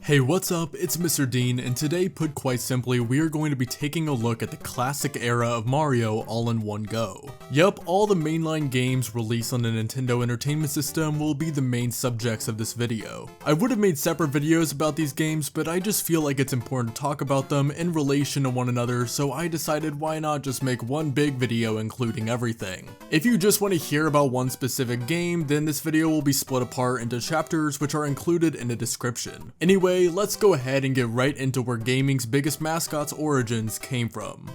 Hey, what's up? It's Mr. Dean, and today, put quite simply, we are going to be taking a look at the classic era of Mario all in one go. Yup, all the mainline games released on the Nintendo Entertainment System will be the main subjects of this video. I would have made separate videos about these games, but I just feel like it's important to talk about them in relation to one another, so I decided why not just make one big video including everything. If you just want to hear about one specific game, then this video will be split apart into chapters which are included in the description. Anyway, let's go ahead and get right into where gaming's biggest mascot's origins came from.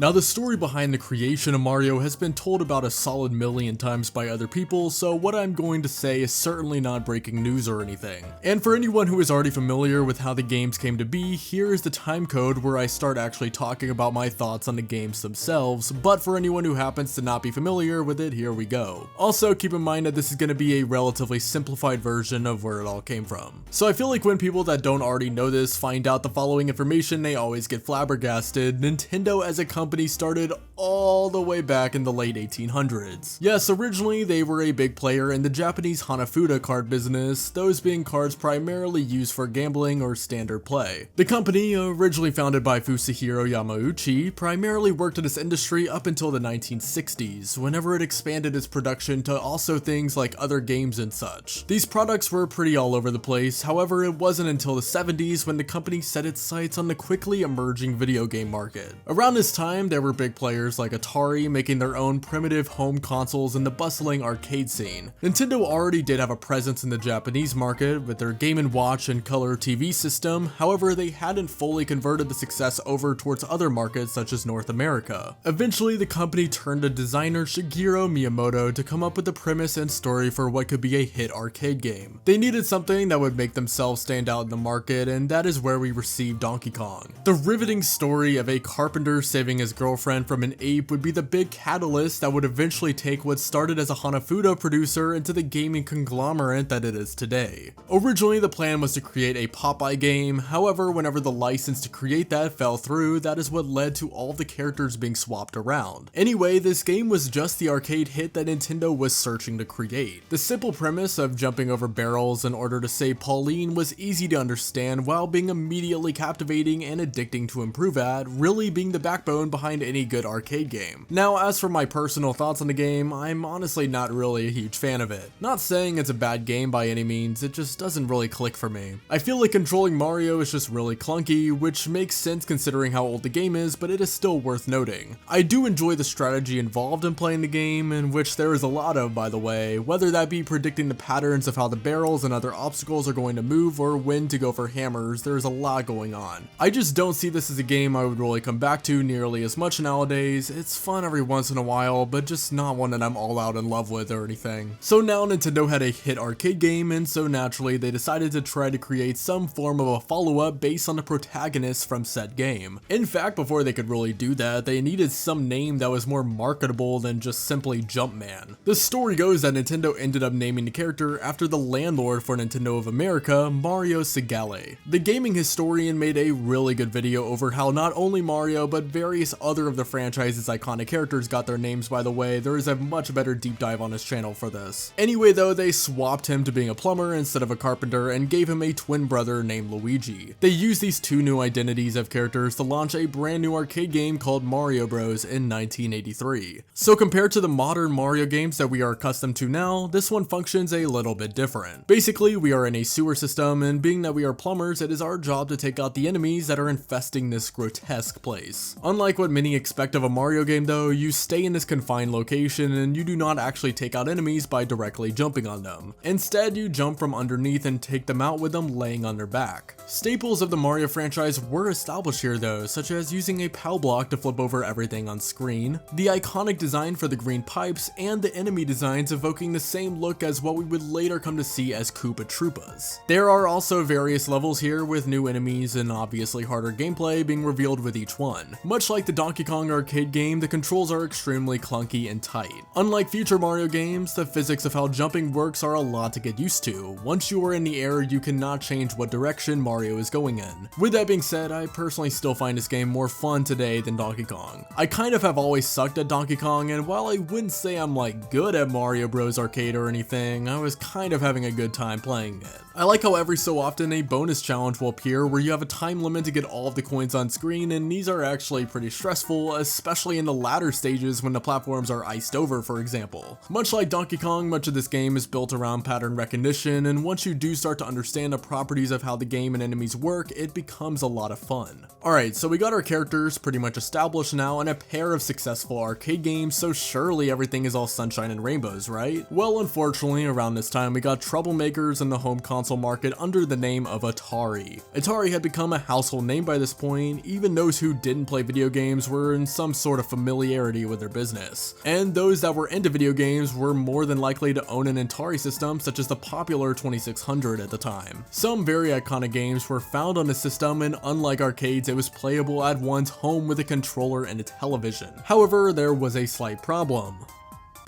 Now, the story behind the creation of Mario has been told about a solid million times by other people, so what I'm going to say is certainly not breaking news or anything. And for anyone who is already familiar with how the games came to be, here is the time code where I start actually talking about my thoughts on the games themselves, but for anyone who happens to not be familiar with it, here we go. Also, keep in mind that this is going to be a relatively simplified version of where it all came from. So I feel like when people that don't already know this find out the following information, they always get flabbergasted. Nintendo as a company started all the way back in the late 1800s. Yes, originally they were a big player in the Japanese Hanafuda card business, those being cards primarily used for gambling or standard play. The company, originally founded by Fusahiro Yamauchi, primarily worked in this industry up until the 1960s, whenever it expanded its production to also things like other games and such. These products were pretty all over the place, however it wasn't until the 70s when the company set its sights on the quickly emerging video game market. Around this time, there were big players like Atari making their own primitive home consoles in the bustling arcade scene. Nintendo already did have a presence in the Japanese market with their Game & Watch and Color TV system, however they hadn't fully converted the success over towards other markets such as North America. Eventually, the company turned to designer Shigeru Miyamoto to come up with the premise and story for what could be a hit arcade game. They needed something that would make themselves stand out in the market, and that is where we received Donkey Kong. The riveting story of a carpenter saving his girlfriend from an ape would be the big catalyst that would eventually take what started as a Hanafuda producer into the gaming conglomerate that it is today. Originally, the plan was to create a Popeye game, however, whenever the license to create that fell through, that is what led to all the characters being swapped around. Anyway, this game was just the arcade hit that Nintendo was searching to create. The simple premise of jumping over barrels in order to save Pauline was easy to understand while being immediately captivating and addicting to improve at, really being the backbone behind any good arcade game. Now, as for my personal thoughts on the game, I'm honestly not really a huge fan of it. Not saying it's a bad game by any means, it just doesn't really click for me. I feel like controlling Mario is just really clunky, which makes sense considering how old the game is, but it is still worth noting. I do enjoy the strategy involved in playing the game, in which there is a lot of, by the way, whether that be predicting the patterns of how the barrels and other obstacles are going to move or when to go for hammers. There's a lot going on. I just don't see this as a game I would really come back to nearly as much nowadays. It's fun every once in a while, but just not one that I'm all out in love with or anything. So now Nintendo had a hit arcade game, and so naturally they decided to try to create some form of a follow-up based on the protagonist from said game. In fact, before they could really do that, they needed some name that was more marketable than just simply Jumpman. The story goes that Nintendo ended up naming the character after the landlord for Nintendo of America, Mario Segale. The gaming historian made a really good video over how not only Mario, but various other of the franchise's iconic characters got their names. By the way, there is a much better deep dive on his channel for this. Anyway though, they swapped him to being a plumber instead of a carpenter and gave him a twin brother named Luigi. They used these two new identities of characters to launch a brand new arcade game called Mario Bros in 1983. So compared to the modern Mario games that we are accustomed to now, this one functions a little bit different. Basically, we are in a sewer system, and being that we are plumbers, it is our job to take out the enemies that are infesting this grotesque place. Unlike what many expect of a Mario game though, you stay in this confined location and you do not actually take out enemies by directly jumping on them. Instead, you jump from underneath and take them out with them laying on their back. Staples of the Mario franchise were established here though, such as using a POW block to flip over everything on screen, the iconic design for the green pipes, and the enemy designs evoking the same look as what we would later come to see as Koopa Troopas. There are also various levels here with new enemies and obviously harder gameplay being revealed with each one. Much like the Donkey Kong arcade game, the controls are extremely clunky and tight. Unlike future Mario games, the physics of how jumping works are a lot to get used to. Once you are in the air, you cannot change what direction Mario is going in. With that being said, I personally still find this game more fun today than Donkey Kong. I kind of have always sucked at Donkey Kong, and while I wouldn't say I'm like good at Mario Bros arcade or anything, I was kind of having a good time playing it. I like how every so often a bonus challenge will appear where you have a time limit to get all of the coins on screen, and these are actually pretty stressful, especially in the latter stages when the platforms are iced over, for example. Much like Donkey Kong, much of this game is built around pattern recognition, and once you do start to understand the properties of how the game and enemies work, it becomes a lot of fun. Alright, so we got our characters pretty much established now and a pair of successful arcade games, so surely everything is all sunshine and rainbows, right? Well, unfortunately, around this time we got troublemakers in the home console market under the name of Atari. Atari had become a household name by this point. Even those who didn't play video games were in some sort of familiarity with their business. And those that were into video games were more than likely to own an Atari system, such as the popular 2600 at the time. Some very iconic games were found on the system, and unlike arcades, it was playable at one's home with a controller and a television. However, there was a slight problem.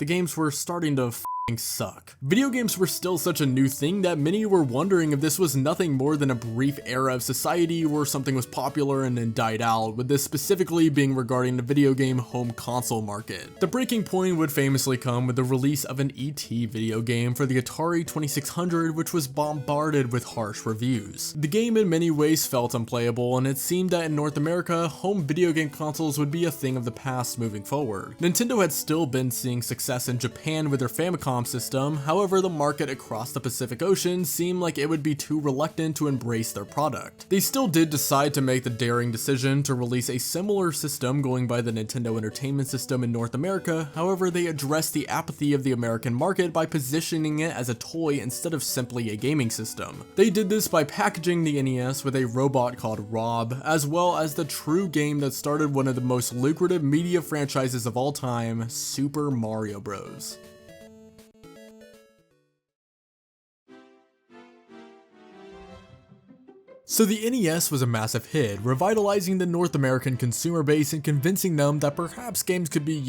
The games were starting to suck. Video games were still such a new thing that many were wondering if this was nothing more than a brief era of society where something was popular and then died out, with this specifically being regarding the video game home console market. The breaking point would famously come with the release of an E.T. video game for the Atari 2600, which was bombarded with harsh reviews. The game in many ways felt unplayable, and it seemed that in North America, home video game consoles would be a thing of the past moving forward. Nintendo had still been seeing success in Japan with their Famicom system, however the market across the Pacific Ocean seemed like it would be too reluctant to embrace their product. They still did decide to make the daring decision to release a similar system going by the Nintendo Entertainment System in North America, however they addressed the apathy of the American market by positioning it as a toy instead of simply a gaming system. They did this by packaging the NES with a robot called Rob, as well as the true game that started one of the most lucrative media franchises of all time, Super Mario Bros. So the NES was a massive hit, revitalizing the North American consumer base and convincing them that perhaps games could be,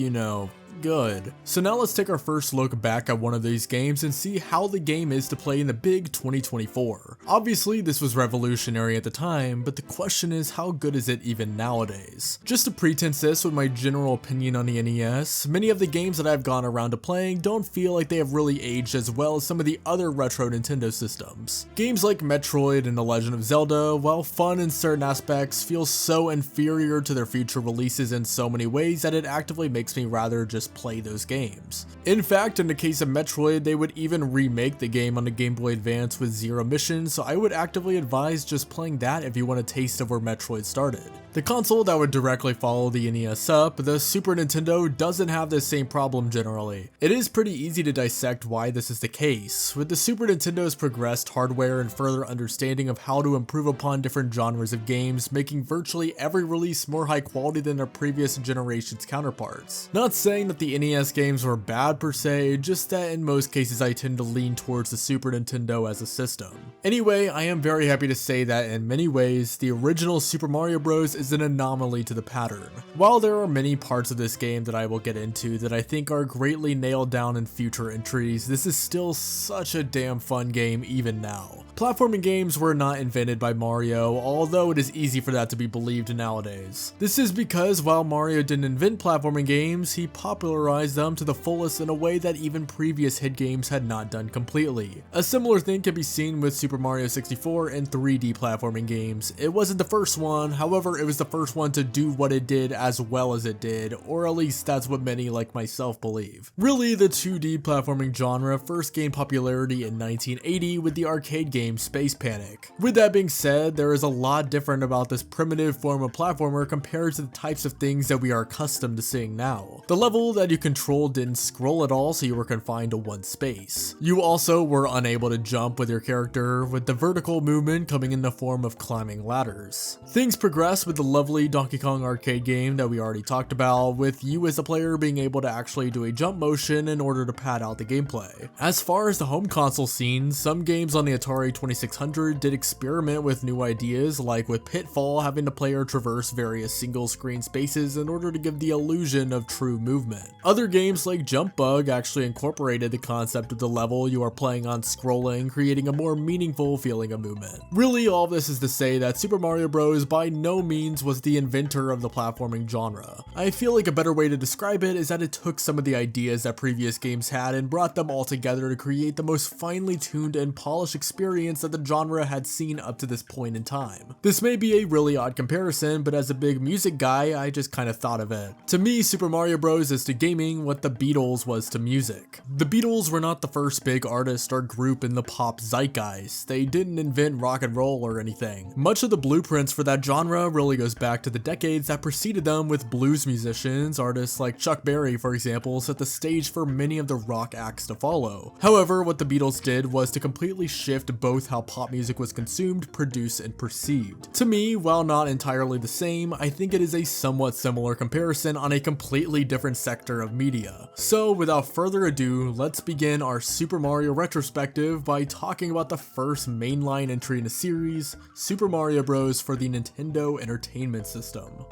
good. So now let's take our first look back at one of these games and see how the game is to play in the big 2024. Obviously this was revolutionary at the time, but the question is how good is it even nowadays? Just to pretense this with my general opinion on the NES, many of the games that I've gone around to playing don't feel like they have really aged as well as some of the other retro Nintendo systems. Games like Metroid and The Legend of Zelda, while fun in certain aspects, feel so inferior to their future releases in so many ways that it actively makes me rather just play those games. In fact, in the case of Metroid, they would even remake the game on the Game Boy Advance with 0 missions, so I would actively advise just playing that if you want a taste of where Metroid started. The console that would directly follow the NES up, the Super Nintendo, doesn't have this same problem generally. It is pretty easy to dissect why this is the case. With the Super Nintendo's progressed hardware and further understanding of how to improve upon different genres of games, making virtually every release more high quality than their previous generation's counterparts. Not saying that the NES games were bad per se, just that in most cases I tend to lean towards the Super Nintendo as a system. Anyway, I am very happy to say that in many ways, the original Super Mario Bros. Is an anomaly to the pattern. While there are many parts of this game that I will get into that I think are greatly nailed down in future entries, this is still such a damn fun game even now. Platforming games were not invented by Mario, although it is easy for that to be believed nowadays. This is because while Mario didn't invent platforming games, he popularized them to the fullest in a way that even previous hit games had not done completely. A similar thing can be seen with Super Mario 64 and 3D platforming games. It wasn't the first one, however it was the first one to do what it did as well as it did, or at least that's what many like myself believe. Really, the 2D platforming genre first gained popularity in 1980 with the arcade game Space Panic. With that being said, there is a lot different about this primitive form of platformer compared to the types of things that we are accustomed to seeing now. The levels level that you controlled didn't scroll at all, so you were confined to one space. You also were unable to jump with your character, with the vertical movement coming in the form of climbing ladders. Things progressed with the lovely Donkey Kong arcade game that we already talked about, with you as a player being able to actually do a jump motion in order to pad out the gameplay. As far as the home console scene, some games on the Atari 2600 did experiment with new ideas, like with Pitfall having the player traverse various single screen spaces in order to give the illusion of true movement. Other games like Jump Bug actually incorporated the concept of the level you are playing on scrolling, creating a more meaningful feeling of movement. Really, all this is to say that Super Mario Bros. By no means was the inventor of the platforming genre. I feel like a better way to describe it is that it took some of the ideas that previous games had and brought them all together to create the most finely tuned and polished experience that the genre had seen up to this point in time. This may be a really odd comparison, but as a big music guy, I just kind of thought of it. To me, Super Mario Bros. Is to gaming what the Beatles was to music. The Beatles were not the first big artist or group in the pop zeitgeist. They didn't invent rock and roll or anything. Much of the blueprints for that genre really goes back to the decades that preceded them, with blues musicians, artists like Chuck Berry for example, set the stage for many of the rock acts to follow. However, what the Beatles did was to completely shift both how pop music was consumed, produced, and perceived. To me, while not entirely the same, I think it is a somewhat similar comparison on a completely different sector of media. So without further ado, let's begin our Super Mario retrospective by talking about the first mainline entry in the series, Super Mario Bros. For the Nintendo Entertainment System.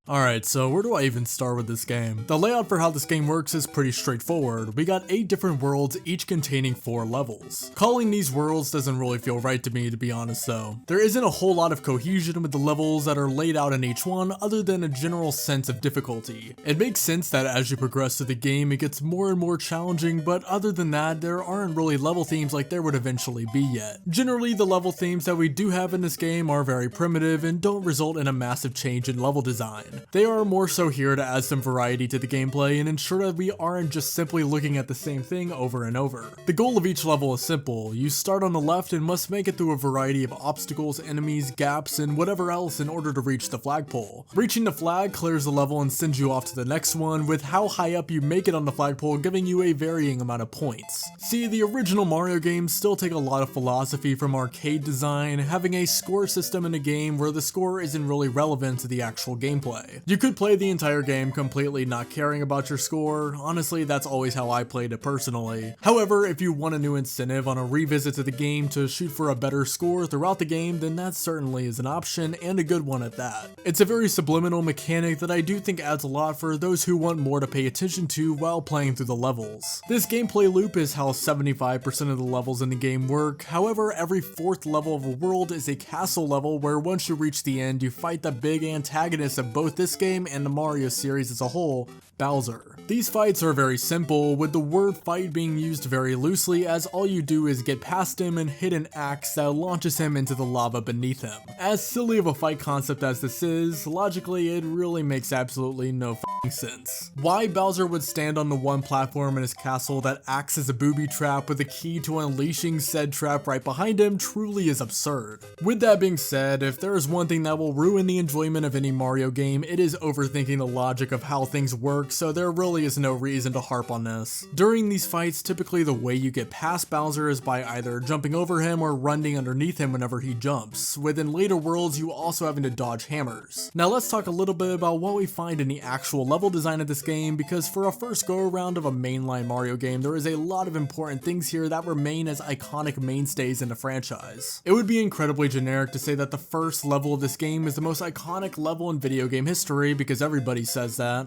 Alright, so where do I even start with this game? The layout for how this game works is pretty straightforward. We got 8 different worlds, each containing 4 levels. Calling these worlds doesn't really feel right to me, to be honest though. There isn't a whole lot of cohesion with the levels that are laid out in each one, other than a general sense of difficulty. It makes sense that as you progress through the game, it gets more and more challenging, but other than that, there aren't really level themes like there would eventually be yet. Generally, the level themes that we do have in this game are very primitive and don't result in a massive change in level design. They are more so here to add some variety to the gameplay and ensure that we aren't just simply looking at the same thing over and over. The goal of each level is simple. You start on the left and must make it through a variety of obstacles, enemies, gaps, and whatever else in order to reach the flagpole. Reaching the flag clears the level and sends you off to the next one, with how high up you make it on the flagpole giving you a varying amount of points. See, the original Mario games still take a lot of philosophy from arcade design, having a score system in a game where the score isn't really relevant to the actual gameplay. You could play the entire game completely not caring about your score. Honestly, that's always how I played it personally. However, if you want a new incentive on a revisit to the game to shoot for a better score throughout the game, then that certainly is an option, and a good one at that. It's a very subliminal mechanic that I do think adds a lot for those who want more to pay attention to while playing through the levels. This gameplay loop is how 75% of the levels in the game work. However, every 4th level of a world is a castle level where once you reach the end, you fight the big antagonist of both this game and the Mario series as a whole, Bowser. These fights are very simple, with the word fight being used very loosely, as all you do is get past him and hit an axe that launches him into the lava beneath him. As silly of a fight concept as this is, logically it really makes absolutely no f***ing sense. Why Bowser would stand on the one platform in his castle that acts as a booby trap with a key to unleashing said trap right behind him truly is absurd. With that being said, if there is one thing that will ruin the enjoyment of any Mario game, it is overthinking the logic of how things work, so there really is no reason to harp on this. During these fights, typically the way you get past Bowser is by either jumping over him or running underneath him whenever he jumps. Within later worlds, you also having to dodge hammers. Now let's talk a little bit about what we find in the actual level design of this game, because for a first go around of a mainline Mario game, there is a lot of important things here that remain as iconic mainstays in the franchise. It would be incredibly generic to say that the first level of this game is the most iconic level in video game history, because everybody says that.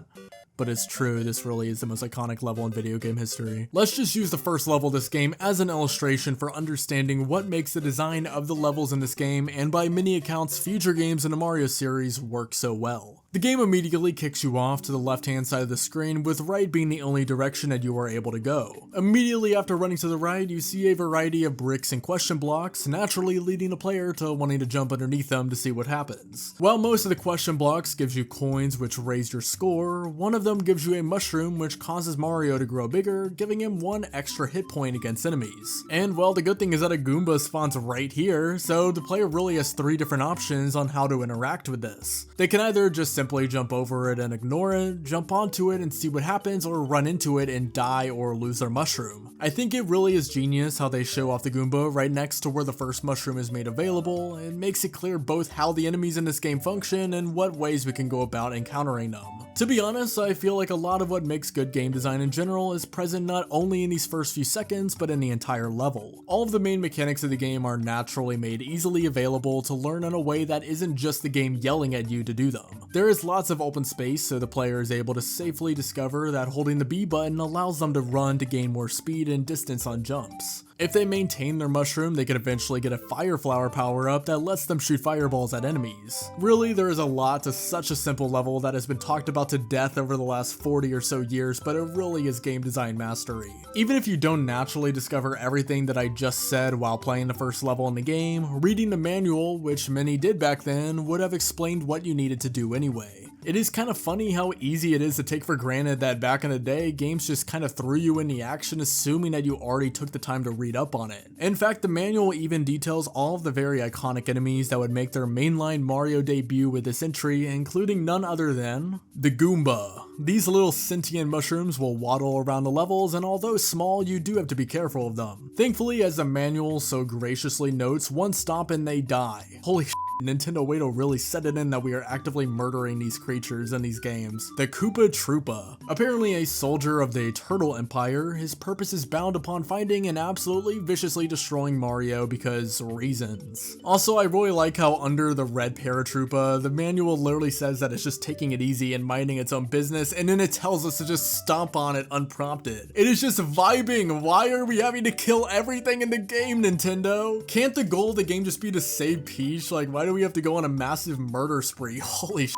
But it's true, this really is the most iconic level in video game history. Let's just use the first level of this game as an illustration for understanding what makes the design of the levels in this game, and by many accounts future games in the Mario series, work so well. The game immediately kicks you off to the left hand side of the screen, with right being the only direction that you are able to go. Immediately after running to the right, you see a variety of bricks and question blocks, naturally leading the player to wanting to jump underneath them to see what happens. While most of the question blocks gives you coins which raise your score, one of them gives you a mushroom which causes Mario to grow bigger, giving him 1 extra hit point against enemies. And well, the good thing is that a Goomba spawns right here, so the player really has 3 different options on how to interact with this. They can either just simply jump over it and ignore it, jump onto it and see what happens, or run into it and die or lose their mushroom. I think it really is genius how they show off the Goomba right next to where the first mushroom is made available. It makes it clear both how the enemies in this game function and what ways we can go about encountering them. To be honest, I feel like a lot of what makes good game design in general is present not only in these first few seconds, but in the entire level. All of the main mechanics of the game are naturally made easily available to learn in a way that isn't just the game yelling at you to do them. There is lots of open space, so the player is able to safely discover that holding the B button allows them to run to gain more speed and distance on jumps. If they maintain their mushroom, they could eventually get a fire flower power up that lets them shoot fireballs at enemies. Really, there is a lot to such a simple level that has been talked about to death over the last 40 or so years, but it really is game design mastery. Even if you don't naturally discover everything that I just said while playing the first level in the game, reading the manual, which many did back then, would have explained what you needed to do anyway. It is kind of funny how easy it is to take for granted that back in the day, games just kind of threw you in the action assuming that you already took the time to read up on it. In fact, the manual even details all of the very iconic enemies that would make their mainline Mario debut with this entry, including none other than the Goomba. These little sentient mushrooms will waddle around the levels, and although small, you do have to be careful of them. Thankfully, as the manual so graciously notes, one stomp and they die. Holy shit. Nintendo way to really set it in that we are actively murdering these creatures in these games. The Koopa Troopa. Apparently a soldier of the Turtle Empire, his purpose is bound upon finding and absolutely viciously destroying Mario because reasons. Also, I really like how under the red paratroopa, the manual literally says that it's just taking it easy and minding its own business, and then it tells us to just stomp on it unprompted. It is just vibing. Why are we having to kill everything in the game, Nintendo? Can't the goal of the game just be to save Peach? Like, why do we have to go on a massive murder spree? Holy shit.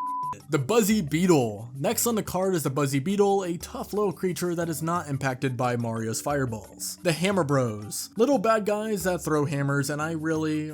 The Buzzy Beetle. Next on the card is the Buzzy Beetle, a tough little creature that is not impacted by Mario's fireballs. The Hammer Bros. Little bad guys that throw hammers, and I really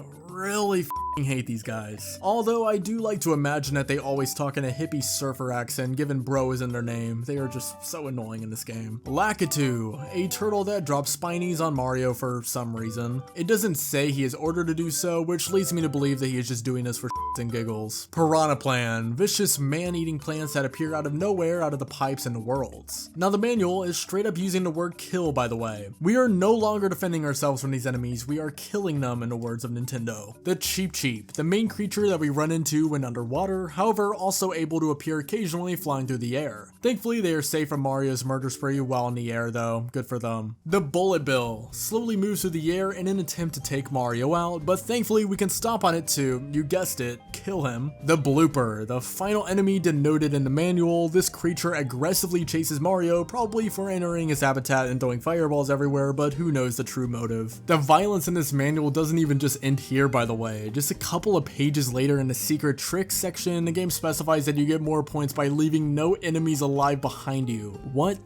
hate these guys. Although I do like to imagine that they always talk in a hippie surfer accent given bro is in their name. They are just so annoying in this game. Lakitu, a turtle that drops spinies on Mario for some reason. It doesn't say he is ordered to do so, which leads me to believe that he is just doing this for shits and giggles. Piranha Plant, vicious man-eating plants that appear out of nowhere out of the pipes in the worlds. Now the manual is straight up using the word kill, by the way. We are no longer defending ourselves from these enemies, we are killing them in the words of Nintendo. The Cheep Cheep, the main creature that we run into when underwater, however also able to appear occasionally flying through the air. Thankfully they are safe from Mario's murder spree while in the air though, good for them. The Bullet Bill slowly moves through the air in an attempt to take Mario out, but thankfully we can stomp on it to, you guessed it, kill him. The Blooper, the final enemy denoted in the manual. This creature aggressively chases Mario, probably for entering his habitat and throwing fireballs everywhere, but who knows the true motive. The violence in this manual doesn't even just end here, by the way. Just a couple of pages later in the secret tricks section, the game specifies that you get more points by leaving no enemies alive behind you. What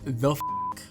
the f?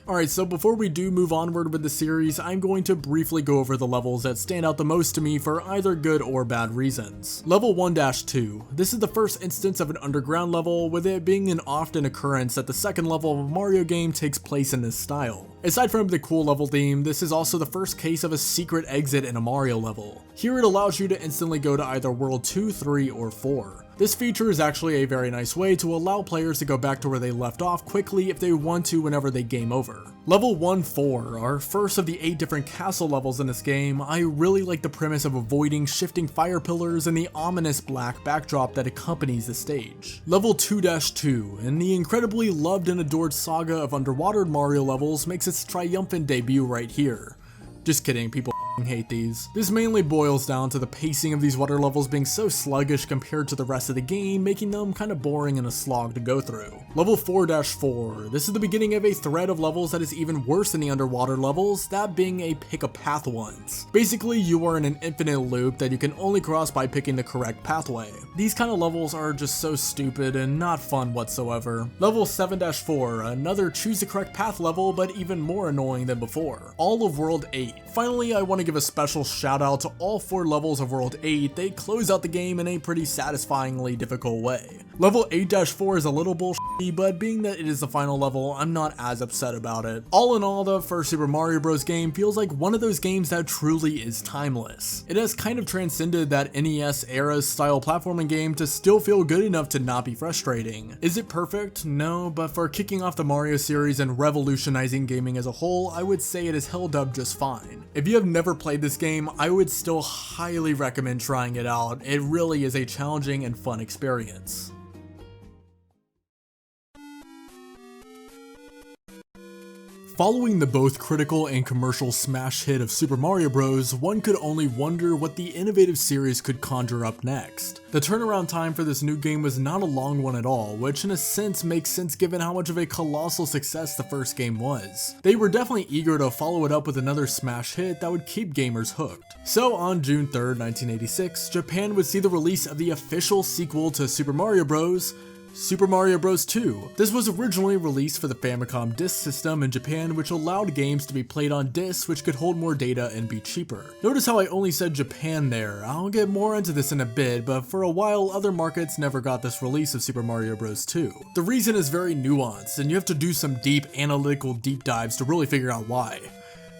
Alright, so before we do move onward with the series, I'm going to briefly go over the levels that stand out the most to me for either good or bad reasons. Level 1-2. This is the first instance of an underground level, with it being an often occurrence that the second level of a Mario game takes place in this style. Aside from the cool level theme, this is also the first case of a secret exit in a Mario level. Here it allows you to instantly go to either World 2, 3, or 4. This feature is actually a very nice way to allow players to go back to where they left off quickly if they want to whenever they game over. Level 1-4, our first of the 8 different castle levels in this game. I really like the premise of avoiding shifting fire pillars and the ominous black backdrop that accompanies the stage. Level 2-2, and the incredibly loved and adored saga of underwater Mario levels makes its triumphant debut right here. Just kidding, people hate these. This mainly boils down to the pacing of these water levels being so sluggish compared to the rest of the game, making them kind of boring and a slog to go through. Level 4-4. This is the beginning of a thread of levels that is even worse than the underwater levels, that being a pick a path ones. Basically, you are in an infinite loop that you can only cross by picking the correct pathway. These kind of levels are just so stupid and not fun whatsoever. Level 7-4, another choose the correct path level, but even more annoying than before. All of World 8. Finally, I want to give a special shout out to all 4 levels of World 8, they close out the game in a pretty satisfyingly difficult way. Level 8-4 is a little bullshitty, but being that it is the final level, I'm not as upset about it. All in all, the first Super Mario Bros. Game feels like one of those games that truly is timeless. It has kind of transcended that NES era style platforming game to still feel good enough to not be frustrating. Is it perfect? No, but for kicking off the Mario series and revolutionizing gaming as a whole, I would say it has held up just fine. If you have never played this game, I would still highly recommend trying it out. It really is a challenging and fun experience. Following the both critical and commercial smash hit of Super Mario Bros., one could only wonder what the innovative series could conjure up next. The turnaround time for this new game was not a long one at all, which in a sense makes sense given how much of a colossal success the first game was. They were definitely eager to follow it up with another smash hit that would keep gamers hooked. So on June 3rd, 1986, Japan would see the release of the official sequel to Super Mario Bros., Super Mario Bros. 2. This was originally released for the Famicom disk system in Japan, which allowed games to be played on discs which could hold more data and be cheaper. Notice how I only said Japan there. I'll get more into this in a bit, but for a while other markets never got this release of Super Mario Bros. 2. The reason is very nuanced, and you have to do some deep analytical deep dives to really figure out why.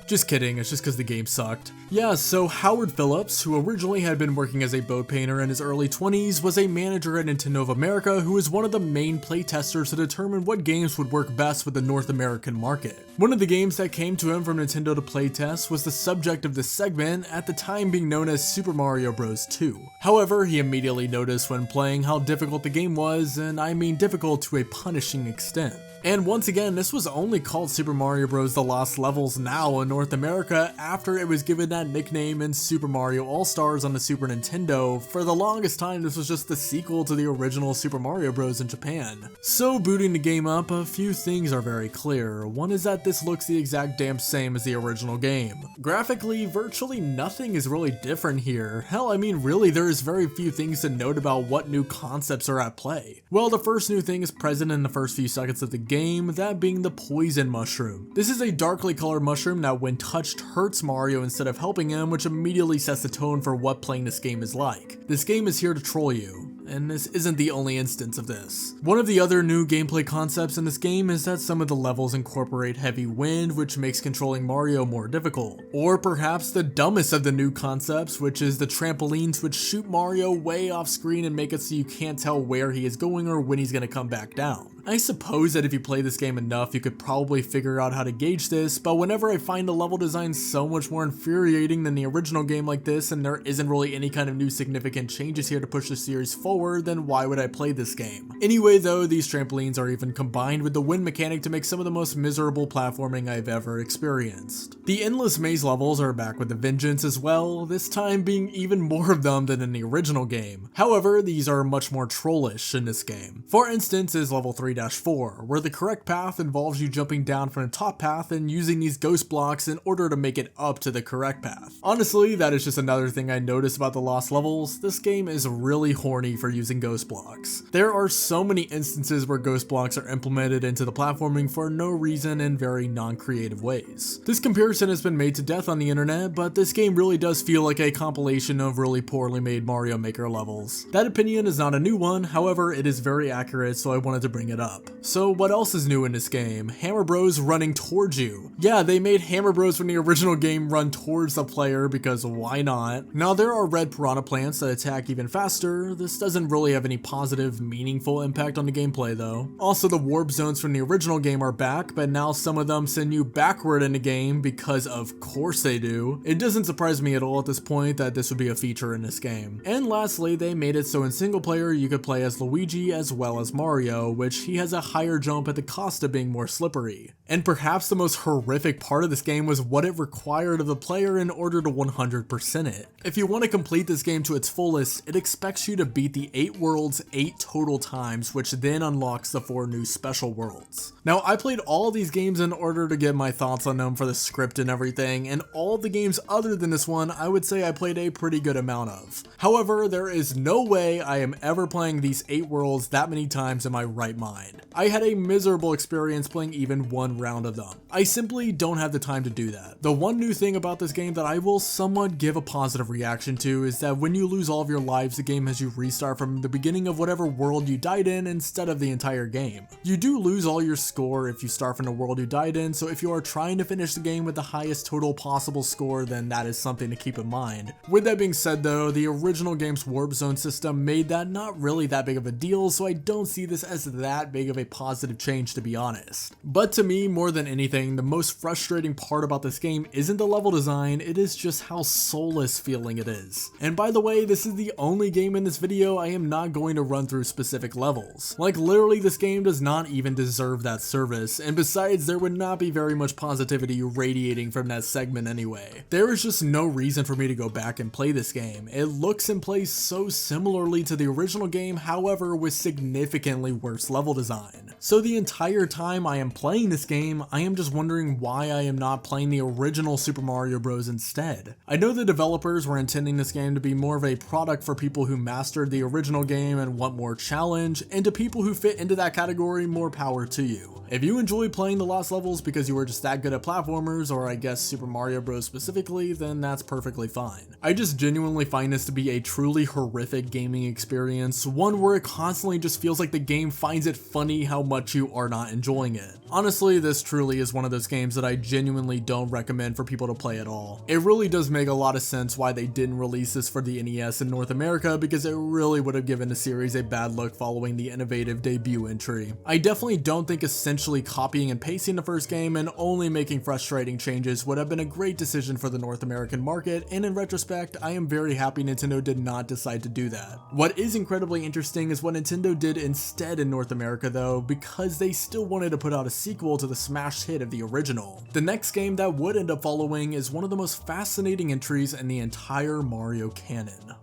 Just kidding, it's just because the game sucked. Yeah, so Howard Phillips, who originally had been working as a boat painter in his early 20s, was a manager at Nintendo of America who was one of the main playtesters to determine what games would work best with the North American market. One of the games that came to him from Nintendo to playtest was the subject of this segment, at the time being known as Super Mario Bros. 2. However, he immediately noticed when playing how difficult the game was, and I mean difficult to a punishing extent. And once again, this was only called Super Mario Bros. The Lost Levels now in North America after it was given that nickname in Super Mario All-Stars on the Super Nintendo. For the longest time, this was just the sequel to the original Super Mario Bros. In Japan. So booting the game up, a few things are very clear. One is that this looks the exact damn same as the original game. Graphically, virtually nothing is really different here. Hell, I mean really, there is very few things to note about what new concepts are at play. Well, the first new thing is present in the first few seconds of the game, that being the poison mushroom. This is a darkly colored mushroom that when touched hurts Mario instead of helping him, which immediately sets the tone for what playing this game is like. This game is here to troll you. And this isn't the only instance of this. One of the other new gameplay concepts in this game is that some of the levels incorporate heavy wind, which makes controlling Mario more difficult. Or perhaps the dumbest of the new concepts, which is the trampolines which shoot Mario way off screen and make it so you can't tell where he is going or when he's going to come back down. I suppose that if you play this game enough, you could probably figure out how to gauge this, but whenever I find a level design so much more infuriating than the original game like this, and there isn't really any kind of new significant changes here to push the series forward, then why would I play this game? Anyway though, these trampolines are even combined with the wind mechanic to make some of the most miserable platforming I've ever experienced. The endless maze levels are back with a vengeance as well, this time being even more of them than in the original game. However, these are much more trollish in this game. For instance is level 3-4, where the correct path involves you jumping down from the top path and using these ghost blocks in order to make it up to the correct path. Honestly, that is just another thing I noticed about the Lost Levels. This game is really horny for using ghost blocks. There are so many instances where ghost blocks are implemented into the platforming for no reason in very non-creative ways. This comparison has been made to death on the internet, but this game really does feel like a compilation of really poorly made Mario Maker levels. That opinion is not a new one, however it is very accurate, so I wanted to bring it up. So what else is new in this game? Hammer Bros running towards you. Yeah, they made Hammer Bros from the original game run towards the player because why not? Now there are red piranha plants that attack even faster. This doesn't really have any positive, meaningful impact on the gameplay though. Also, the warp zones from the original game are back, but now some of them send you backward in the game because of course they do. It doesn't surprise me at all at this point that this would be a feature in this game. And lastly, they made it so in single player you could play as Luigi as well as Mario, which he speedy has a higher jump at the cost of being more slippery. And perhaps the most horrific part of this game was what it required of the player in order to 100% it. If you want to complete this game to its fullest, it expects you to beat the 8 worlds 8 total times, which then unlocks the 4 new special worlds. Now, I played all of these games in order to get my thoughts on them for the script and everything, and all of the games other than this one, I would say I played a pretty good amount of. However, there is no way I am ever playing these 8 worlds that many times in my right mind. I had a miserable experience playing even one round of them. I simply don't have the time to do that. The one new thing about this game that I will somewhat give a positive reaction to is that when you lose all of your lives, the game has you restart from the beginning of whatever world you died in instead of the entire game. You do lose all your score if you start from the world you died in, so if you are trying to finish the game with the highest total possible score, then that is something to keep in mind. With that being said though, the original game's warp zone system made that not really that big of a deal, so I don't see this as that big of a positive change, to be honest. But to me, more than anything, the most frustrating part about this game isn't the level design, it is just how soulless feeling it is. And by the way, this is the only game in this video I am not going to run through specific levels. Like literally, this game does not even deserve that service, and besides, there would not be very much positivity radiating from that segment anyway. There is just no reason for me to go back and play this game. It looks and plays so similarly to the original game, however with significantly worse level design. So the entire time I am playing this game, I am just wondering why I am not playing the original Super Mario Bros. Instead. I know the developers were intending this game to be more of a product for people who mastered the original game and want more challenge, and to people who fit into that category, more power to you. If you enjoy playing the lost levels because you were just that good at platformers, or I guess Super Mario Bros. Specifically, then that's perfectly fine. I just genuinely find this to be a truly horrific gaming experience, one where it constantly just feels like the game finds it funny how much you are not enjoying it. Honestly, this truly is one of those games that I genuinely don't recommend for people to play at all. It really does make a lot of sense why they didn't release this for the NES in North America, because it really would have given the series a bad look following the innovative debut entry. I definitely don't think essentially copying and pasting the first game and only making frustrating changes would have been a great decision for the North American market, and in retrospect, I am very happy Nintendo did not decide to do that. What is incredibly interesting is what Nintendo did instead in North America though, because they still wanted to put out a sequel to the smash hit of the original. The next game that would end up following is one of the most fascinating entries in the entire Mario canon.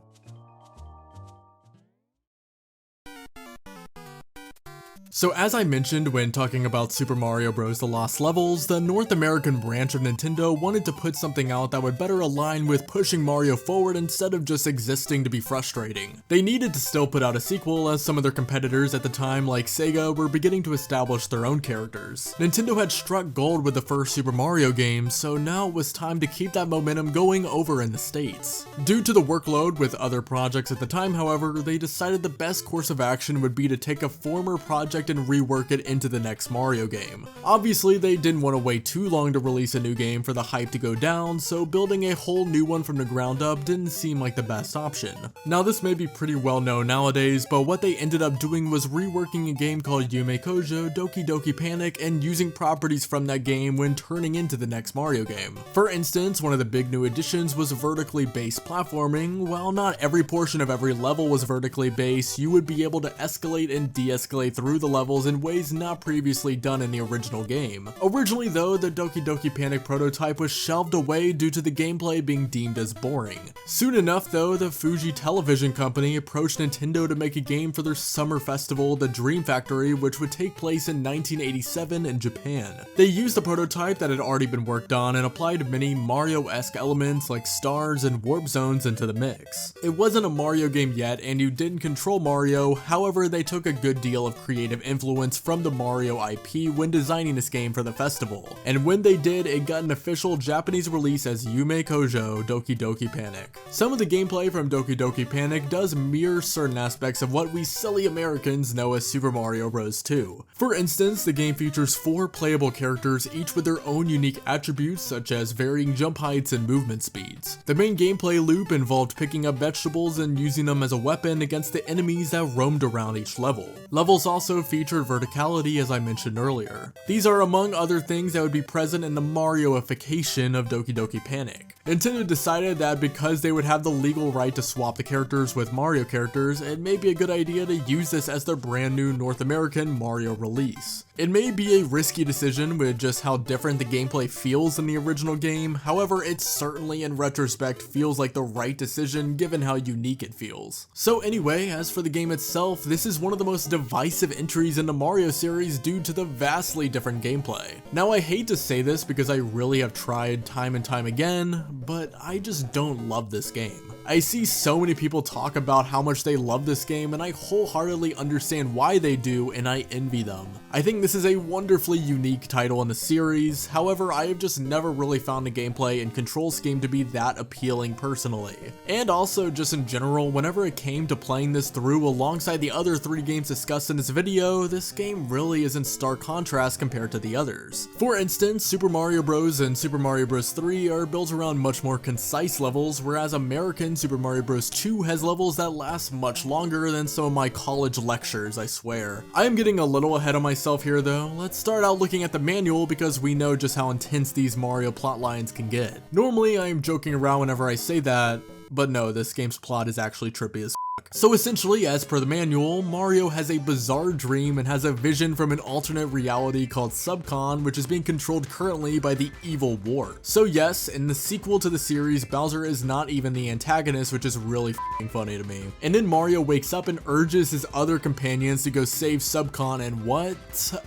So as I mentioned when talking about Super Mario Bros. The Lost Levels, the North American branch of Nintendo wanted to put something out that would better align with pushing Mario forward instead of just existing to be frustrating. They needed to still put out a sequel, as some of their competitors at the time, like Sega, were beginning to establish their own characters. Nintendo had struck gold with the first Super Mario game, so now it was time to keep that momentum going over in the States. Due to the workload with other projects at the time, however, they decided the best course of action would be to take a former project and rework it into the next Mario game. Obviously, they didn't want to wait too long to release a new game for the hype to go down, so building a whole new one from the ground up didn't seem like the best option. Now, this may be pretty well known nowadays, but what they ended up doing was reworking a game called Yume Kojo Doki Doki Panic and using properties from that game when turning into the next Mario game. For instance, one of the big new additions was vertically based platforming. While not every portion of every level was vertically based, you would be able to escalate and de-escalate through the levels in ways not previously done in the original game. Originally though, the Doki Doki Panic prototype was shelved away due to the gameplay being deemed as boring. Soon enough though, the Fuji Television Company approached Nintendo to make a game for their summer festival, the Dream Factory, which would take place in 1987 in Japan. They used the prototype that had already been worked on and applied many Mario-esque elements like stars and warp zones into the mix. It wasn't a Mario game yet and you didn't control Mario, however they took a good deal of creative influence from the Mario IP when designing this game for the festival, and when they did, it got an official Japanese release as Yume Kojo Doki Doki Panic. Some of the gameplay from Doki Doki Panic does mirror certain aspects of what we silly Americans know as Super Mario Bros. 2. For instance, the game features 4 playable characters, each with their own unique attributes such as varying jump heights and movement speeds. The main gameplay loop involved picking up vegetables and using them as a weapon against the enemies that roamed around each level. Levels also featured verticality as I mentioned earlier. These are among other things that would be present in the Marioification of Doki Doki Panic. Nintendo decided that because they would have the legal right to swap the characters with Mario characters, it may be a good idea to use this as their brand new North American Mario release. It may be a risky decision with just how different the gameplay feels in the original game, however it certainly in retrospect feels like the right decision given how unique it feels. So anyway, as for the game itself, this is one of the most divisive entries in the Mario series due to the vastly different gameplay. Now I hate to say this because I really have tried time and time again, but I just don't love this game. I see so many people talk about how much they love this game and I wholeheartedly understand why they do and I envy them. I think this is a wonderfully unique title in the series, however I have just never really found the gameplay and control scheme to be that appealing personally. And also just in general, whenever it came to playing this through alongside the other 3 games discussed in this video, this game really is in stark contrast compared to the others. For instance, Super Mario Bros. And Super Mario Bros. 3 are built around much more concise levels, whereas American Super Mario Bros. 2 has levels that last much longer than some of my college lectures, I swear. I am getting a little ahead of myself here though. Let's start out looking at the manual because we know just how intense these Mario plot lines can get. Normally I am joking around whenever I say that, but no, this game's plot is actually trippy as fuck. So essentially, as per the manual, Mario has a bizarre dream and has a vision from an alternate reality called Subcon, which is being controlled currently by the evil Wart. So yes, in the sequel to the series, Bowser is not even the antagonist, which is really f***ing funny to me. And then Mario wakes up and urges his other companions to go save Subcon, and what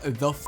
the f***?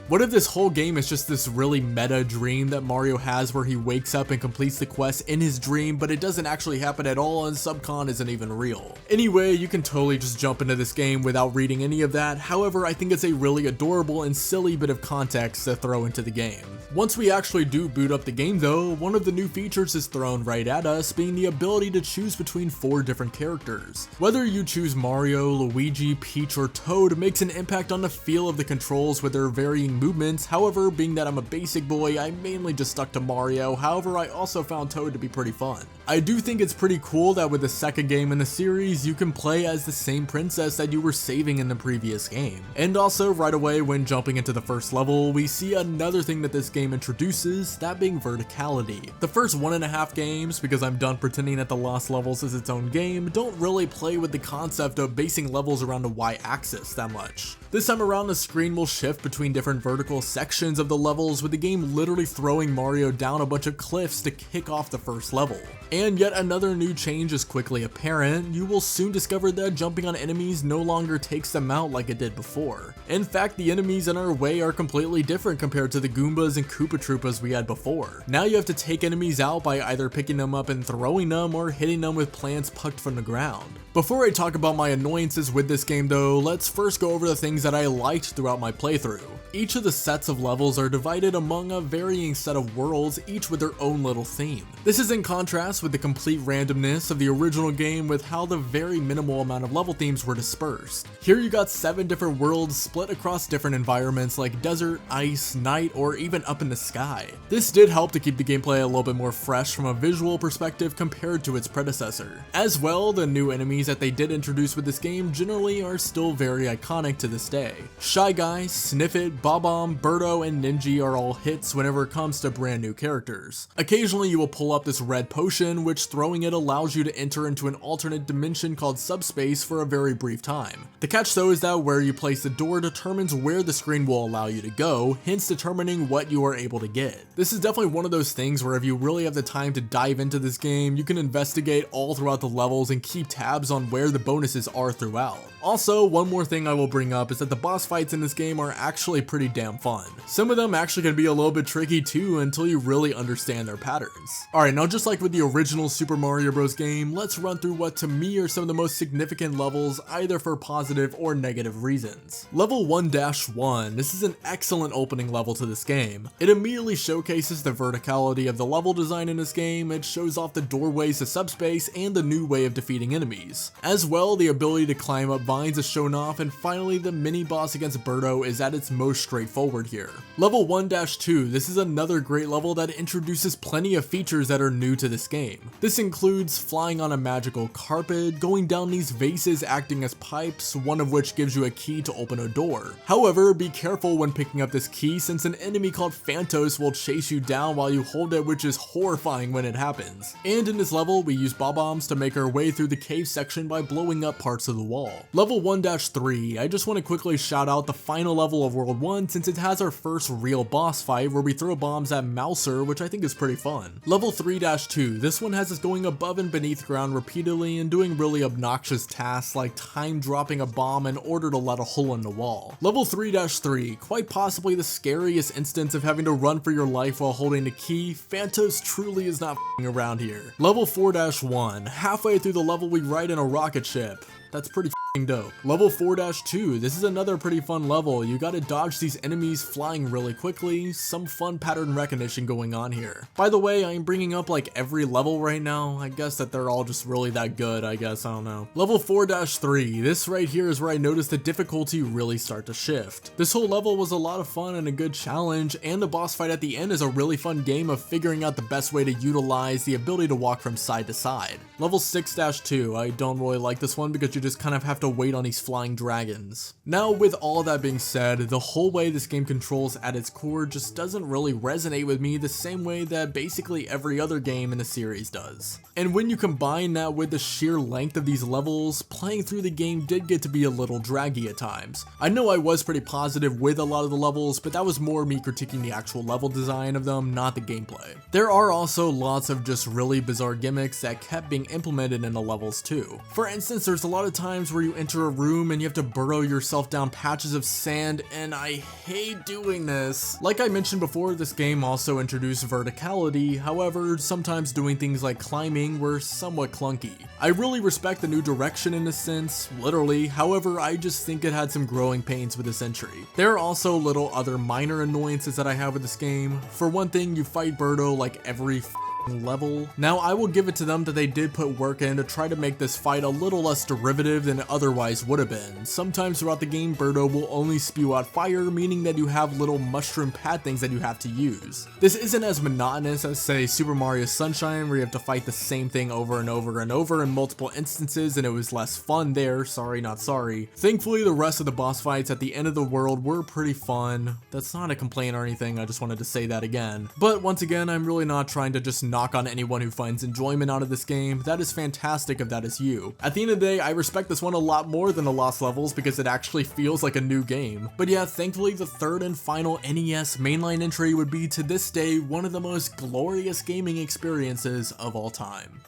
What if this whole game is just this really meta dream that Mario has where he wakes up and completes the quest in his dream, but it doesn't actually happen at all and Subcon isn't even real? Anyway, you can totally just jump into this game without reading any of that, however I think it's a really adorable and silly bit of context to throw into the game. Once we actually do boot up the game though, one of the new features is thrown right at us, being the ability to choose between 4 different characters. Whether you choose Mario, Luigi, Peach, or Toad makes an impact on the feel of the controls with their varying movements. However, being that I'm a basic boy, I mainly just stuck to Mario. However, I also found Toad to be pretty fun. I do think it's pretty cool that with the second game in the series, you can play as the same princess that you were saving in the previous game. And also right away when jumping into the first level, we see another thing that this game introduces, that being verticality. The first 1.5 games, because I'm done pretending that the Lost Levels is its own game, don't really play with the concept of basing levels around the y-axis that much. This time around, the screen will shift between different vertical sections of the levels, with the game literally throwing Mario down a bunch of cliffs to kick off the first level. And yet another new change is quickly apparent. You will soon discover that jumping on enemies no longer takes them out like it did before. In fact, the enemies in our way are completely different compared to the Goombas and Koopa Troopas we had before. Now you have to take enemies out by either picking them up and throwing them or hitting them with plants plucked from the ground. Before I talk about my annoyances with this game though, let's first go over the things that I liked throughout my playthrough. Each of the sets of levels are divided among a varying set of worlds, each with their own little theme. This is in contrast with the complete randomness of the original game with how the very minimal amount of level themes were dispersed. Here you got 7 different worlds split across different environments like desert, ice, night, or even up in the sky. This did help to keep the gameplay a little bit more fresh from a visual perspective compared to its predecessor. As well, the new enemies that they did introduce with this game generally are still very iconic to this day. Shy Guy, Sniffit, Bob-omb, Birdo, and Ninja are all hits whenever it comes to brand new characters. Occasionally you will pull up this red potion, which throwing it allows you to enter into an alternate dimension called subspace for a very brief time. The catch though is that where you place the door determines where the screen will allow you to go, hence determining what you are able to get. This is definitely one of those things where if you really have the time to dive into this game, you can investigate all throughout the levels and keep tabs on where the bonuses are throughout. Also, one more thing I will bring up is that the boss fights in this game are actually pretty damn fun. Some of them actually can be a little bit tricky too until you really understand their patterns. Alright, now just like with the original Super Mario Bros. Game, let's run through what to me are some of the most significant levels either for positive or negative reasons. Level 1-1, this is an excellent opening level to this game. It immediately showcases the verticality of the level design in this game, it shows off the doorways to subspace and the new way of defeating enemies. As well, the ability to climb up vines is shown off, and finally the mini boss against Birdo is at its most straightforward here. Level 1-2, this is another great level that introduces plenty of features that are new to this game. This includes flying on a magical carpet, going down these vases acting as pipes, one of which gives you a key to open a door. However, be careful when picking up this key since an enemy called Phantos will chase you down while you hold it, which is horrifying when it happens. And in this level, we use bob-ombs to make our way through the cave section by blowing up parts of the wall. Level 1-3, I just want to quickly shout out the final level of World 1 since it has our first real boss fight where we throw bombs at Mouser, which I think is pretty fun. Level 3-2, this one has us going above and beneath ground repeatedly and doing really obnoxious tasks like time dropping a bomb in order to let a hole in the wall. Level 3-3, quite possibly the scariest instance of having to run for your life while holding the key. Phantos truly is not f***ing around here. Level 4-1, halfway through the level we ride in a rocket ship. That's pretty f***ing dope. Level 4-2, this is another pretty fun level. You gotta dodge these enemies flying really quickly, some fun pattern recognition going on here. By the way, I'm bringing up like every level right now. I guess that they're all just really that good, I guess, I don't know. Level 4-3, this right here is where I noticed the difficulty really start to shift. This whole level was a lot of fun and a good challenge, and the boss fight at the end is a really fun game of figuring out the best way to utilize the ability to walk from side to side. Level 6-2, I don't really like this one because you just kind of have to wait on these flying dragons. Now, with all that being said, the whole way this game controls at its core just doesn't really resonate with me the same way that basically every other game in the series does. And when you combine that with the sheer length of these levels, playing through the game did get to be a little draggy at times. I know I was pretty positive with a lot of the levels, but that was more me critiquing the actual level design of them, not the gameplay. There are also lots of just really bizarre gimmicks that kept being implemented in the levels too. For instance, there's a lot of times where you enter a room and you have to burrow yourself down patches of sand, and I hate doing this. Like I mentioned before, this game also introduced verticality, however, sometimes doing things like climbing were somewhat clunky. I really respect the new direction in a sense, literally, however, I just think it had some growing pains with this entry. There are also little other minor annoyances that I have with this game. For one thing, you fight Birdo like every level. Now, I will give it to them that they did put work in to try to make this fight a little less derivative than it otherwise would have been. Sometimes throughout the game, Birdo will only spew out fire, meaning that you have little mushroom pad things that you have to use. This isn't as monotonous as, say, Super Mario Sunshine, where you have to fight the same thing over and over and over in multiple instances, and it was less fun there, sorry not sorry. Thankfully, the rest of the boss fights at the end of the world were pretty fun. That's not a complaint or anything, I just wanted to say that again. But once again, I'm really not trying to just knock on anyone who finds enjoyment out of this game. That is fantastic if that is you. At the end of the day, I respect this one a lot more than the Lost Levels because it actually feels like a new game. But yeah, thankfully the third and final NES mainline entry would be to this day one of the most glorious gaming experiences of all time.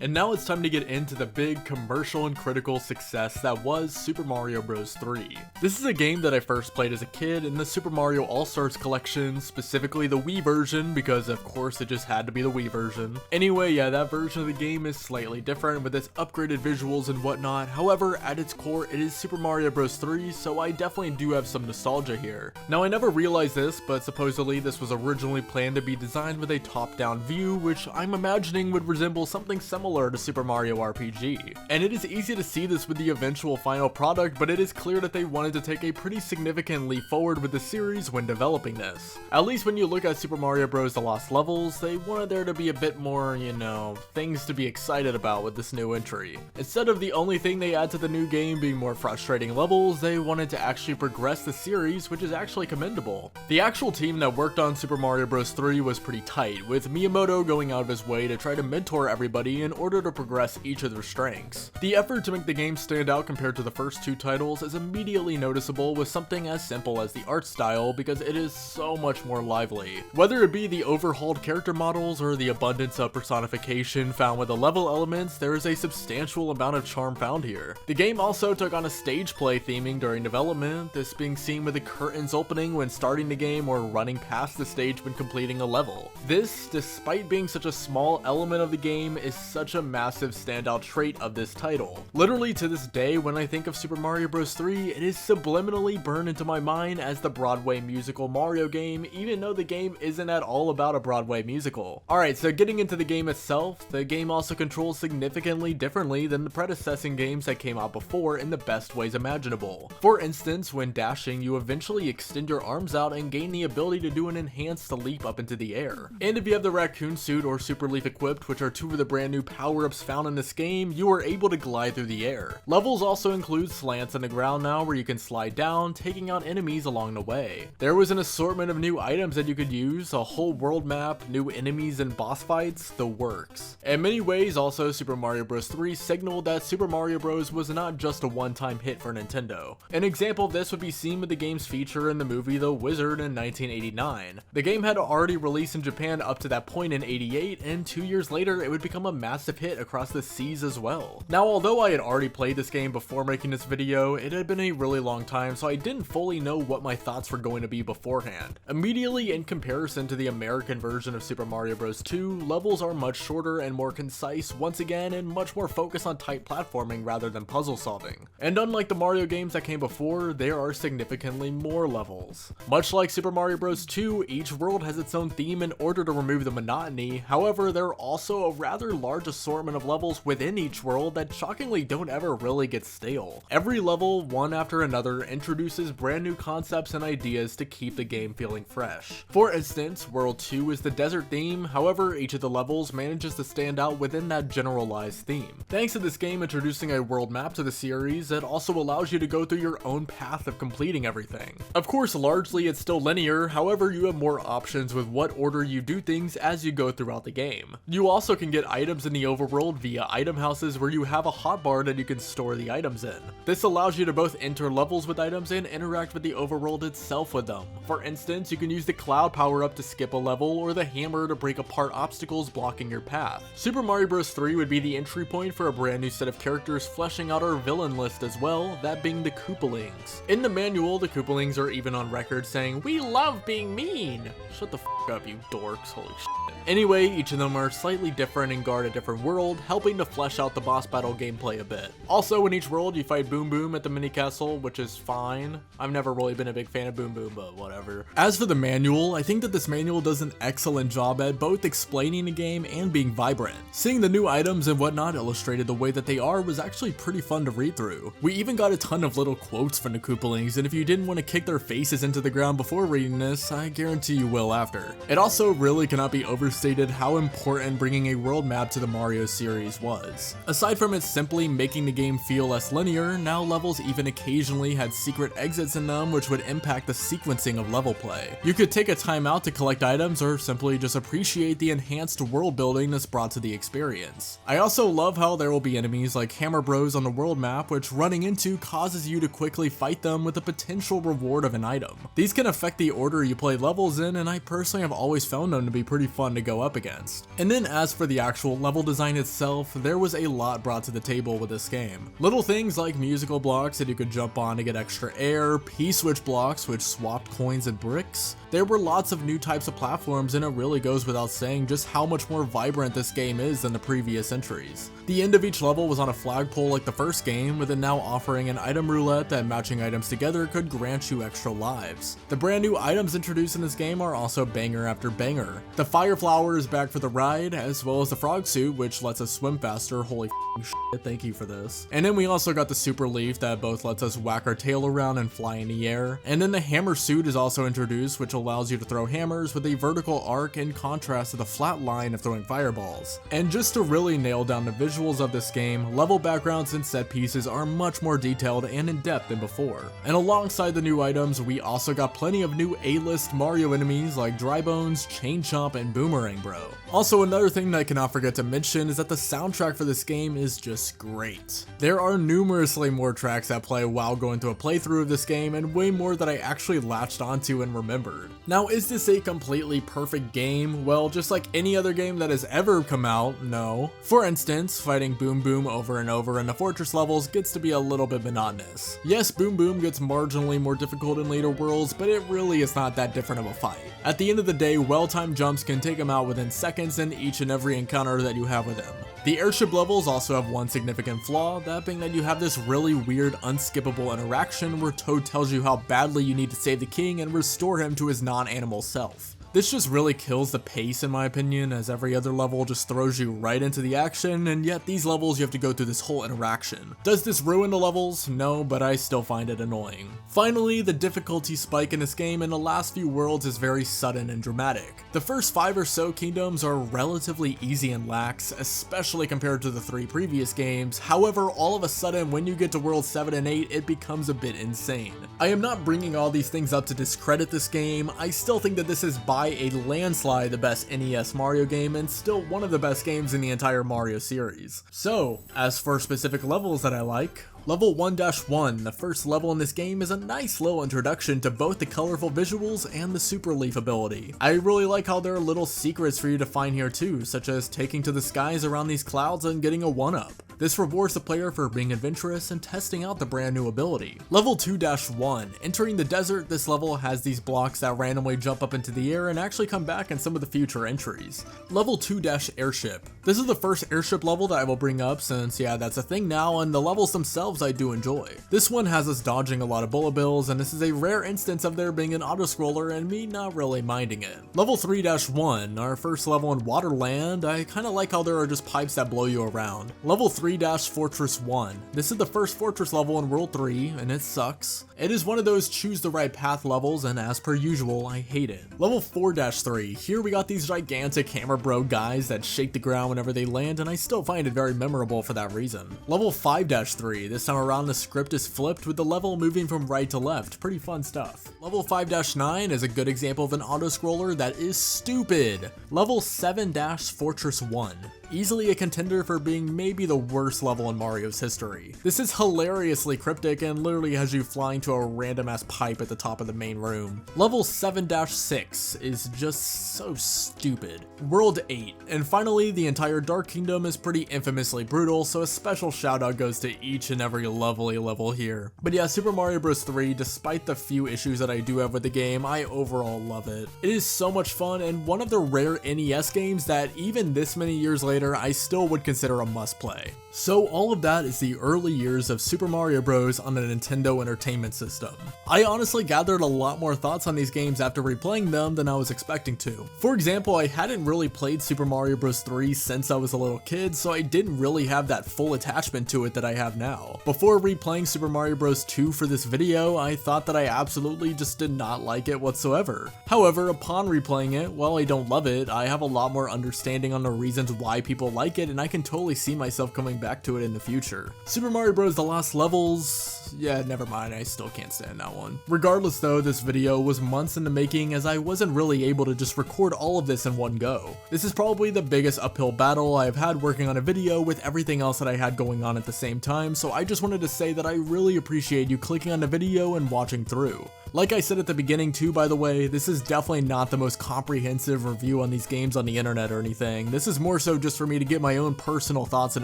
And now it's time to get into the big commercial and critical success that was Super Mario Bros. 3. This is a game that I first played as a kid in the Super Mario All-Stars collection, specifically the Wii version, because of course it just had to be the Wii version. Anyway, yeah, that version of the game is slightly different with its upgraded visuals and whatnot. However, at its core, it is Super Mario Bros. 3, so I definitely do have some nostalgia here. Now, I never realized this, but supposedly this was originally planned to be designed with a top-down view, which I'm imagining would resemble something similar to Super Mario RPG. And it is easy to see this with the eventual final product, but it is clear that they wanted to take a pretty significant leap forward with the series when developing this. At least when you look at Super Mario Bros. The Lost Levels, they wanted there to be a bit more, you know, things to be excited about with this new entry. Instead of the only thing they add to the new game being more frustrating levels, they wanted to actually progress the series, which is actually commendable. The actual team that worked on Super Mario Bros. 3 was pretty tight, with Miyamoto going out of his way to try to mentor everybody in order to progress each of their strengths. The effort to make the game stand out compared to the first two titles is immediately noticeable with something as simple as the art style, because it is so much more lively. Whether it be the overhauled character models or the abundance of personification found with the level elements, there is a substantial amount of charm found here. The game also took on a stage play theming during development, this being seen with the curtains opening when starting the game or running past the stage when completing a level. This, despite being such a small element of the game, is such such a massive standout trait of this title. Literally to this day, when I think of Super Mario Bros. 3, it is subliminally burned into my mind as the Broadway musical Mario game, even though the game isn't at all about a Broadway musical. Alright, so getting into the game itself, the game also controls significantly differently than the predecessing games that came out before in the best ways imaginable. For instance, when dashing, you eventually extend your arms out and gain the ability to do an enhanced leap up into the air. And if you have the raccoon suit or super leaf equipped, which are two of the brand new power-ups found in this game, you are able to glide through the air. Levels also include slants in the ground now where you can slide down, taking out enemies along the way. There was an assortment of new items that you could use, a whole world map, new enemies and boss fights, the works. In many ways also, Super Mario Bros. 3 signaled that Super Mario Bros. Was not just a one-time hit for Nintendo. An example of this would be seen with the game's feature in the movie The Wizard in 1989. The game had already released in Japan up to that point in '88, and 2 years later it would become a massive hit across the seas as well. Now, although I had already played this game before making this video, it had been a really long time, so I didn't fully know what my thoughts were going to be beforehand. Immediately, in comparison to the American version of Super Mario Bros. 2, levels are much shorter and more concise once again, and much more focused on tight platforming rather than puzzle solving. And unlike the Mario games that came before, there are significantly more levels. Much like Super Mario Bros. 2, each world has its own theme in order to remove the monotony. However, there are also a rather large assortment of levels within each world that shockingly don't ever really get stale. Every level, one after another, introduces brand new concepts and ideas to keep the game feeling fresh. For instance, World 2 is the desert theme, however, each of the levels manages to stand out within that generalized theme. Thanks to this game introducing a world map to the series, it also allows you to go through your own path of completing everything. Of course, largely it's still linear, however, you have more options with what order you do things as you go throughout the game. You also can get items in the overworld via item houses where you have a hotbar that you can store the items in. This allows you to both enter levels with items and interact with the overworld itself with them. For instance, you can use the cloud power-up to skip a level or the hammer to break apart obstacles blocking your path. Super Mario Bros. 3 would be the entry point for a brand new set of characters, fleshing out our villain list as well, that being the Koopalings. In the manual, the Koopalings are even on record saying, "We love being mean." Shut the f up, you dorks, holy shit. Anyway, each of them are slightly different and guard a different world, helping to flesh out the boss battle gameplay a bit. Also, in each world, you fight Boom Boom at the mini castle, which is fine. I've never really been a big fan of Boom Boom, but whatever. As for the manual, I think that this manual does an excellent job at both explaining the game and being vibrant. Seeing the new items and whatnot illustrated the way that they are was actually pretty fun to read through. We even got a ton of little quotes from the Koopalings, and if you didn't want to kick their faces into the ground before reading this, I guarantee you will after. It also really cannot be overstated how important bringing a world map to the Mario series was. Aside from it simply making the game feel less linear, now levels even occasionally had secret exits in them which would impact the sequencing of level play. You could take a time out to collect items or simply just appreciate the enhanced world building that's brought to the experience. I also love how there will be enemies like Hammer Bros on the world map, which running into causes you to quickly fight them with a potential reward of an item. These can affect the order you play levels in, and I personally have always found them to be pretty fun to go up against. And then as for the actual level design itself, there was a lot brought to the table with this game. Little things like musical blocks that you could jump on to get extra air, P-switch blocks which swapped coins and bricks. There were lots of new types of platforms, and it really goes without saying just how much more vibrant this game is than the previous entries. The end of each level was on a flagpole like the first game, with it now offering an item roulette that matching items together could grant you extra lives. The brand new items introduced in this game are also banger after banger. The Fire Flower is back for the ride, as well as the Frog Suit, which lets us swim faster. Holy shit, thank you for this. And then we also got the Super Leaf that both lets us whack our tail around and fly in the air. And then the Hammer Suit is also introduced, which allows you to throw hammers with a vertical arc in contrast to the flat line of throwing fireballs. And just to really nail down the visuals of this game, level backgrounds and set pieces are much more detailed and in-depth than before. And alongside the new items, we also got plenty of new A-list Mario enemies like Dry Bones, Chain Chomp, and Boomerang Bro. Also, another thing that I cannot forget to mention is that the soundtrack for this game is just great. There are numerously more tracks that play while going through a playthrough of this game, and way more that I actually latched onto and remembered. Now, is this a completely perfect game? Well, just like any other game that has ever come out, no. For instance, fighting Boom Boom over and over in the fortress levels gets to be a little bit monotonous. Yes, Boom Boom gets marginally more difficult in later worlds, but it really is not that different of a fight. At the end of the day, well-timed jumps can take him out within seconds in each and every encounter that you have with him. The airship levels also have one significant flaw, that being that you have this really weird unskippable interaction where Toad tells you how badly you need to save the king and restore him to his non-animal self. This just really kills the pace in my opinion, as every other level just throws you right into the action, and yet these levels you have to go through this whole interaction. Does this ruin the levels? No, but I still find it annoying. Finally, the difficulty spike in this game in the last few worlds is very sudden and dramatic. The first 5 or so kingdoms are relatively easy and lax, especially compared to the 3 previous games. However, all of a sudden when you get to world 7 and 8, it becomes a bit insane. I am not bringing all these things up to discredit this game. I still think that this is by a landslide the best NES Mario game and still one of the best games in the entire Mario series. So, as for specific levels that I like, Level 1-1, the first level in this game, is a nice little introduction to both the colorful visuals and the Super Leaf ability. I really like how there are little secrets for you to find here too, such as taking to the skies around these clouds and getting a 1-up. This rewards the player for being adventurous and testing out the brand new ability. Level 2-1, entering the desert, this level has these blocks that randomly jump up into the air and actually come back in some of the future entries. Level 2-airship. This is the first airship level that I will bring up since, yeah, that's a thing now, and the levels themselves I do enjoy. This one has us dodging a lot of bullet bills, and this is a rare instance of there being an auto-scroller and me not really minding it. Level 3-1, our first level in Waterland, I kinda like how there are just pipes that blow you around. Level 3-Fortress 1. This is the first fortress level in World 3, and it sucks. It is one of those choose the right path levels, and as per usual, I hate it. Level 4-3. Here we got these gigantic hammer bro guys that shake the ground whenever they land, and I still find it very memorable for that reason. Level 5-3. This time around the script is flipped with the level moving from right to left. Pretty fun stuff. Level 5-9 is a good example of an auto-scroller that is stupid. Level 7-Fortress 1. Easily a contender for being maybe the worst level in Mario's history. This is hilariously cryptic and literally has you flying to a random ass pipe at the top of the main room. Level 7-6 is just so stupid. World 8. And finally, the entire Dark Kingdom is pretty infamously brutal, so a special shout out goes to each and every lovely level here. But yeah, Super Mario Bros. 3, despite the few issues that I do have with the game, I overall love it. It is so much fun and one of the rare NES games that even this many years later, I still would consider a must-play. So all of that is the early years of Super Mario Bros. On the Nintendo Entertainment System. I honestly gathered a lot more thoughts on these games after replaying them than I was expecting to. For example, I hadn't really played Super Mario Bros. 3 since I was a little kid, so I didn't really have that full attachment to it that I have now. Before replaying Super Mario Bros. 2 for this video, I thought that I absolutely just did not like it whatsoever. However, upon replaying it, while I don't love it, I have a lot more understanding on the reasons why people like it, and I can totally see myself coming back to it in the future. Super Mario Bros. The Lost Levels, yeah, never mind, I still can't stand that one. Regardless though, this video was months in the making as I wasn't really able to just record all of this in one go. This is probably the biggest uphill battle I've had working on a video with everything else that I had going on at the same time, so I just wanted to say that I really appreciate you clicking on the video and watching through. Like I said at the beginning too, by the way, this is definitely not the most comprehensive review on these games on the internet or anything. This is more so just for me to get my own personal thoughts and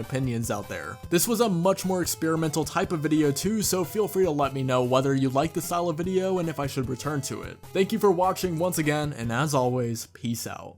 opinions out there. This was a much more experimental type of video too, so feel free to let me know whether you like the style of video and if I should return to it. Thank you for watching once again, and as always, peace out.